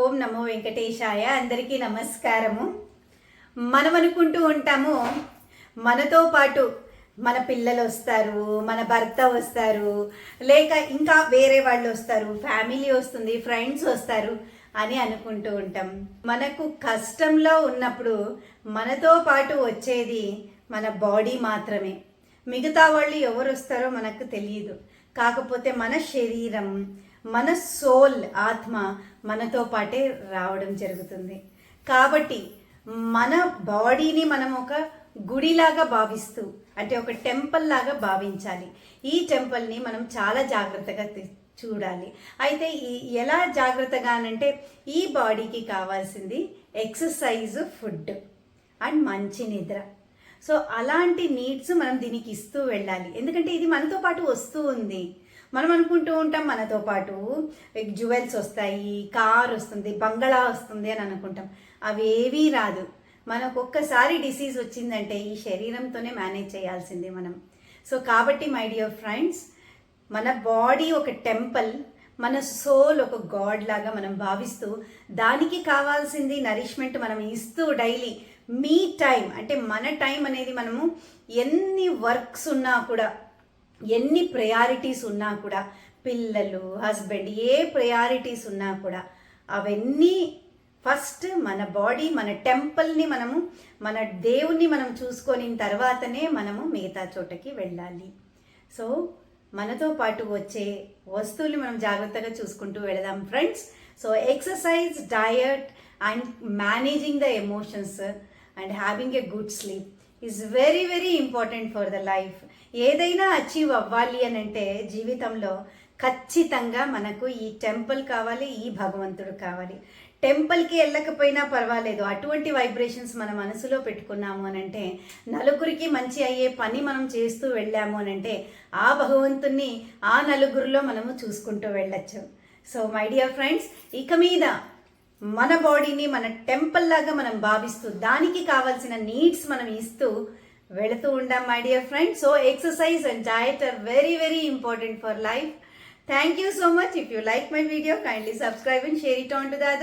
ఓం నమో వెంకటేశాయ. అందరికీ నమస్కారము. మనం అనుకుంటూ ఉంటాము మనతో పాటు మన పిల్లలు వస్తారు, మన భర్త వస్తారు, లేక ఇంకా వేరే వాళ్ళు వస్తారు, ఫ్యామిలీ వస్తుంది, ఫ్రెండ్స్ వస్తారు అని అనుకుంటూ ఉంటాం. మనకు కష్టంలో ఉన్నప్పుడు మనతో పాటు వచ్చేది మన బాడీ మాత్రమే. మిగతా వాళ్ళు ఎవరు వస్తారో మనకు తెలియదు. కాకపోతే మన శరీరం, మన సోల్, ఆత్మ మనతో పాటే రావడం జరుగుతుంది. కాబట్టి మన బాడీని మనం ఒక గుడిలాగా భావిస్తూ, అంటే ఒక టెంపుల్ లాగా భావించాలి. ఈ టెంపుల్ని మనం చాలా జాగ్రత్తగా చూడాలి. అయితే ఎలా జాగ్రత్తగా అంటే ఈ బాడీకి కావాల్సింది ఎక్సర్సైజ్, ఫుడ్ అండ్ మంచి నిద్ర. సో అలాంటి నీడ్స్ మనం దీనికి ఇస్తూ వెళ్ళాలి. ఎందుకంటే ఇది మనతో పాటు వస్తూ ఉంది. మనం అనుకుంటూ ఉంటాం మనతో పాటు జ్యువెల్స్ వస్తాయి, కార్ వస్తుంది, బంగళా వస్తుంది అని అనుకుంటాం. అవేవీ రాదు. మనకు ఒక్కసారి డిసీజ్ వచ్చిందంటే ఈ శరీరంతోనే మేనేజ్ చేయాల్సిందే మనం. సో కాబట్టి మై డియర్ ఫ్రెండ్స్, మన బాడీ ఒక టెంపుల్, మన సోల్ ఒక గాడ్ లాగా మనం భావిస్తూ దానికి కావాల్సింది నరిష్మెంట్ మనం ఇస్తూ డైలీ మీ టైం, అంటే మన టైం అనేది మనము ఎన్ని వర్క్స్ ఉన్నా కూడా, ఎన్ని ప్రయారిటీస్ ఉన్నా కూడా, పిల్లలు, హస్బెండ్, ఏ ప్రయారిటీస్ ఉన్నా కూడా అవన్నీ ఫస్ట్ మన బాడీ, మన టెంపుల్ని మనము, మన దేవుణ్ణి మనం చూసుకొని తర్వాతనే మనము మిగతా చోటకి వెళ్ళాలి. సో మనతో పాటు వచ్చే వస్తువులు మనం జాగ్రత్తగా చూసుకుంటూ వెళదాం friends. So exercise, diet and managing the emotions and having a good sleep is very very important for the life. ఏదైనా అచీవ్ అవ్వాలి అని అంటే జీవితంలో ఖచ్చితంగా మనకు ఈ టెంపుల్ కావాలి, ఈ భగవంతుడు కావాలి. టెంపుల్కి వెళ్ళకపోయినా పర్వాలేదు, అటువంటి వైబ్రేషన్స్ మన మనసులో పెట్టుకున్నాము అని అంటే, నలుగురికి మంచి అయ్యే పని మనం చేస్తూ వెళ్ళాము అని అంటే ఆ భగవంతుణ్ణి ఆ నలుగురిలో మనము చూసుకుంటూ వెళ్ళచ్చు. సో మై డియర్ ఫ్రెండ్స్, ఇక మీద మన బాడీని మన టెంపుల్ లాగా మనం భావిస్తూ దానికి కావాల్సిన నీడ్స్ మనం ఇస్తూ వెళుతూ ఉంటాం my dear friends. So exercise and diet are very very important for life. Thank you so much. If you like my video, kindly subscribe and share it on to the others.